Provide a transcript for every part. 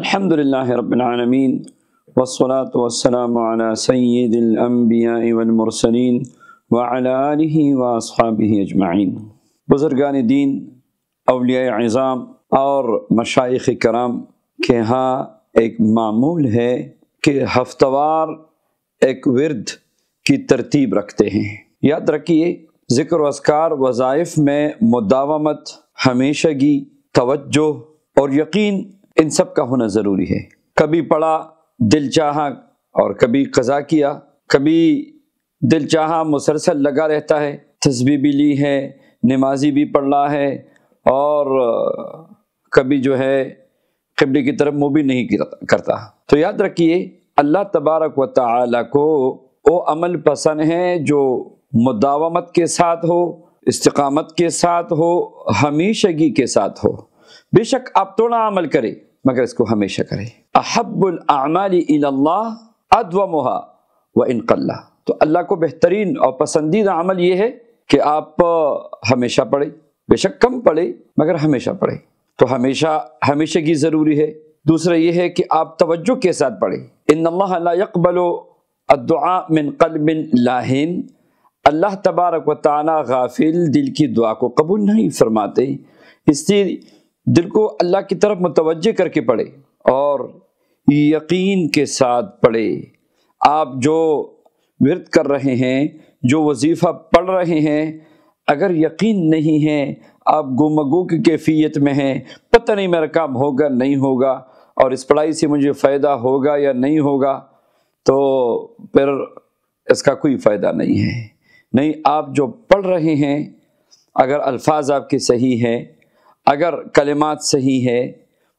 الحمدللہ رب العالمین والصلاة والسلام علی سید الانبیاء والمرسلین وعلی آلہ واصحابہ اجمعین۔ بزرگان دین، اولیاء عظام اور مشائخ کرام کے ہاں ایک معمول ہے کہ ہفتہ وار ایک ورد کی ترتیب رکھتے ہیں۔ یاد رکھیے، ذکر و اذکار وظائف میں مداومت، ہمیشگی، توجہ اور یقین ان سب کا ہونا ضروری ہے۔ کبھی پڑھا دل چاہا اور کبھی قضا کیا، کبھی دل چاہا مسلسل لگا رہتا ہے، تسبیح بھی لی ہے، نمازی بھی پڑھ رہا ہے، اور کبھی جو ہے قبلے کی طرف منہ بھی نہیں کرتا۔ تو یاد رکھیے، اللہ تبارک و تعالی کو وہ عمل پسند ہے جو مداومت کے ساتھ ہو، استقامت کے ساتھ ہو، ہمیشگی کے ساتھ ہو۔ بے شک آپ تھوڑا عمل کرے مگر اس کو ہمیشہ کرے۔ احب الاعمال الی اللہ ادومها وان قل۔ تو اللہ کو بہترین اور پسندیدہ عمل یہ ہے کہ آپ ہمیشہ پڑھیں، بے شک کم پڑھیں مگر ہمیشہ پڑھیں۔ تو ہمیشگی ضروری ہے۔ دوسرا یہ ہے کہ آپ توجہ کے ساتھ پڑھیں۔ ان اللہ لا يقبل الدعاء من قلب لاہن۔ اللہ تبارک و تعالی غافل دل کی دعا کو قبول نہیں فرماتے، اس لیے دل کو اللہ کی طرف متوجہ کر کے پڑھے اور یقین کے ساتھ پڑھے۔ آپ جو ورد کر رہے ہیں، جو وظیفہ پڑھ رہے ہیں، اگر یقین نہیں ہے، آپ گمگو کی کیفیت میں ہیں، پتہ نہیں میرا کام ہوگا نہیں ہوگا، اور اس پڑھائی سے مجھے فائدہ ہوگا یا نہیں ہوگا، تو پھر اس کا کوئی فائدہ نہیں ہے۔ نہیں، آپ جو پڑھ رہے ہیں، اگر الفاظ آپ کے صحیح ہیں، اگر کلمات صحیح ہے،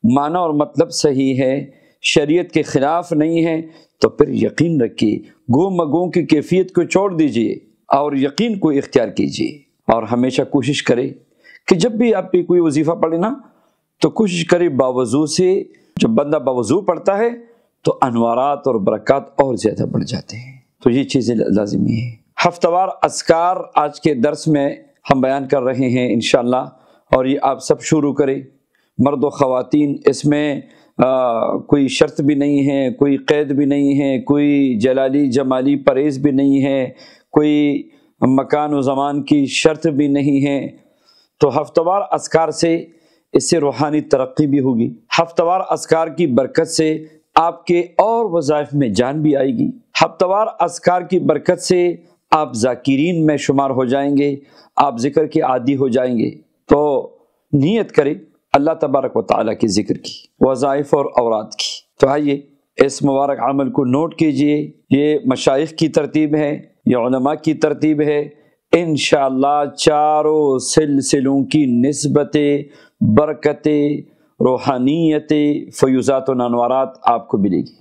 معنی اور مطلب صحیح ہے، شریعت کے خلاف نہیں ہے، تو پھر یقین رکھیے، گو مگو کی کیفیت کو چھوڑ دیجئے اور یقین کو اختیار کیجئے۔ اور ہمیشہ کوشش کرے کہ جب بھی آپ کوئی وظیفہ پڑھے نا، تو کوشش کرے باوضو سے۔ جب بندہ باوضو پڑھتا ہے تو انوارات اور برکات اور زیادہ بڑھ جاتے ہیں۔ تو یہ چیزیں لازمی ہیں۔ ہفتہ وار اذکار آج کے درس میں ہم بیان کر رہے ہیں انشاءاللہ، اور یہ آپ سب شروع کریں، مرد و خواتین۔ اس میں کوئی شرط بھی نہیں ہے، کوئی قید بھی نہیں ہے، کوئی جلالی جمالی پرہیز بھی نہیں ہے، کوئی مکان و زمان کی شرط بھی نہیں ہے۔ تو ہفتہ وار اذکار سے اس سے روحانی ترقی بھی ہوگی۔ ہفتہ وار اذکار کی برکت سے آپ کے اور وظائف میں جان بھی آئے گی۔ ہفتہ وار اذکار کی برکت سے آپ ذاکرین میں شمار ہو جائیں گے، آپ ذکر کے عادی ہو جائیں گے۔ تو نیت کریں اللہ تبارک و تعالیٰ کی ذکر کی، وظائف اور اوراد کی۔ تو آئیے اس مبارک عمل کو نوٹ کیجئے۔ یہ مشائخ کی ترتیب ہے، یہ علماء کی ترتیب ہے۔ انشاءاللہ چاروں سلسلوں کی نسبتیں، برکتیں، روحانیتیں، فیوزات و انوارات آپ کو ملے گی،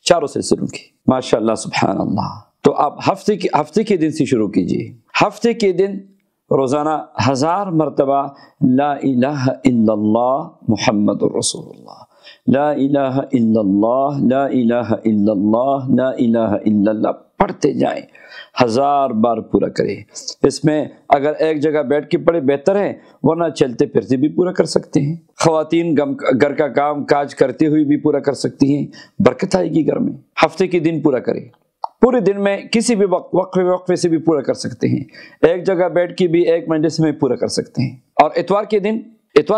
چاروں سلسلوں کی، ماشاءاللہ سبحان اللہ۔ تو آپ ہفتے کے دن سے شروع کیجئے۔ ہفتے کے دن روزانہ 1000 مرتبہ لا الہ الا اللہ محمد الرسول اللہ، لا الہ الا اللہ، لا الہ الا اللہ، لا الہ الا اللہ پڑھتے جائیں، 1000 بار پورا کریں۔ اس میں اگر ایک جگہ بیٹھ کے پڑھے بہتر ہے، ورنہ چلتے پھرتے بھی پورا کر سکتے ہیں۔ خواتین گھر کا کام کاج کرتے ہوئے بھی پورا کر سکتی ہیں، برکت آئے گی گھر میں۔ ہفتے کے دن پورا کریں، پورے دن میں کسی بھی وقفے سے بھی پورا کر سکتے ہیں، ایک جگہ بیٹھ کے بھی ایک مجلس میں پورا کر سکتے ہیں۔ اور اتوار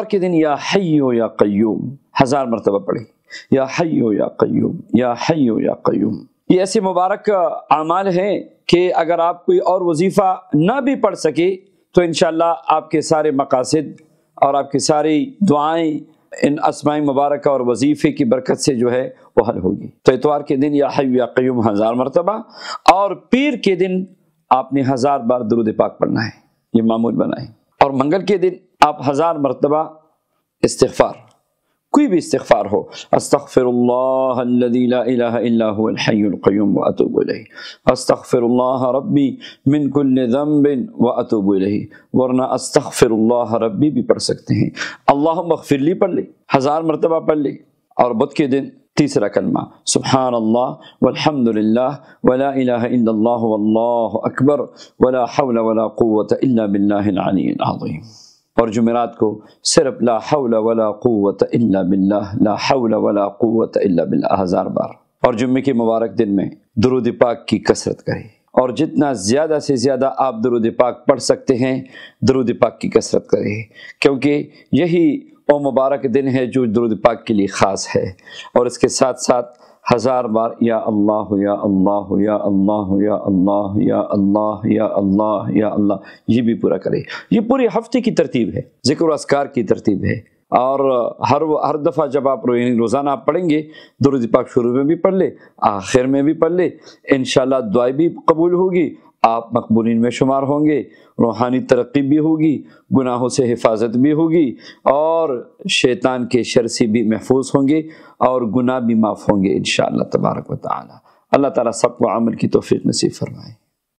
کے دن یا حی یا قیوم 1000 مرتبہ پڑھیں، یا حی یا قیوم، یا حی یا قیوم۔ یہ ایسے مبارک اعمال ہیں کہ اگر آپ کوئی اور وظیفہ نہ بھی پڑھ سکے تو انشاءاللہ آپ کے سارے مقاصد اور آپ کی ساری دعائیں ان اسماء مبارکہ اور وظیفے کی برکت سے جو ہے وہ حل ہوگی۔ تو اتوار کے دن یا حی یا قیوم 1000 مرتبہ، اور پیر کے دن آپ نے 1000 بار درود پاک پڑھنا ہے، یہ معمول بنائیں۔ اور منگل کے دن آپ 1000 مرتبہ استغفار، کوئی بھی استغفار ہو، استغفر اللہ الذی لا الہ الا هو الحی القیوم واتوب الیہ، استغفر اللہ ربی من کل ذنب واتوب الیہ، ورنہ استغفر اللہ ربی بھی پڑھ سکتے ہیں۔ اللہم اغفر لی پڑھ لے، 1000 مرتبہ پڑھ لے۔ اور بدھ کے دن تیسرا کلمہ سبحان اللہ والحمد للہ ولا الہ الا اللہ واللہ اکبر ولا حول ولا قوة الا باللہ العلی العظیم۔ اور جمعرات کو صرف لا حول ولا قوت الا باللہ، لا حول ولا قوت الا باللہ 1000 بار۔ اور جمعے کے مبارک دن میں درود پاک کی کثرت کریں، اور جتنا زیادہ سے زیادہ آپ درود پاک پڑھ سکتے ہیں درود پاک کی کثرت کریں، کیونکہ یہی وہ مبارک دن ہے جو درود پاک کے لیے خاص ہے۔ اور اس کے ساتھ ساتھ 1000 بار یا اللہ یا اللہ یا اللہ یا اللہ یا اللہ یا اللہ یا اللہ یہ بھی پورا کرے۔ یہ پورے ہفتے کی ترتیب ہے، ذکر و اذکار کی ترتیب ہے۔ اور ہر دفعہ جب آپ روزانہ آپ پڑھیں گے درود پاک شروع میں بھی پڑھ لے، آخر میں بھی پڑھ لے، انشاءاللہ دعائیں بھی قبول ہوگی، آپ مقبولین میں شمار ہوں گے، روحانی ترقی بھی ہوگی، گناہوں سے حفاظت بھی ہوگی، اور شیطان کے شر سے بھی محفوظ ہوں گے، اور گناہ بھی معاف ہوں گے انشاءاللہ تبارک و تعالی۔ اللہ تعالیٰ سب کو عمل کی توفیق نصیب فرمائے۔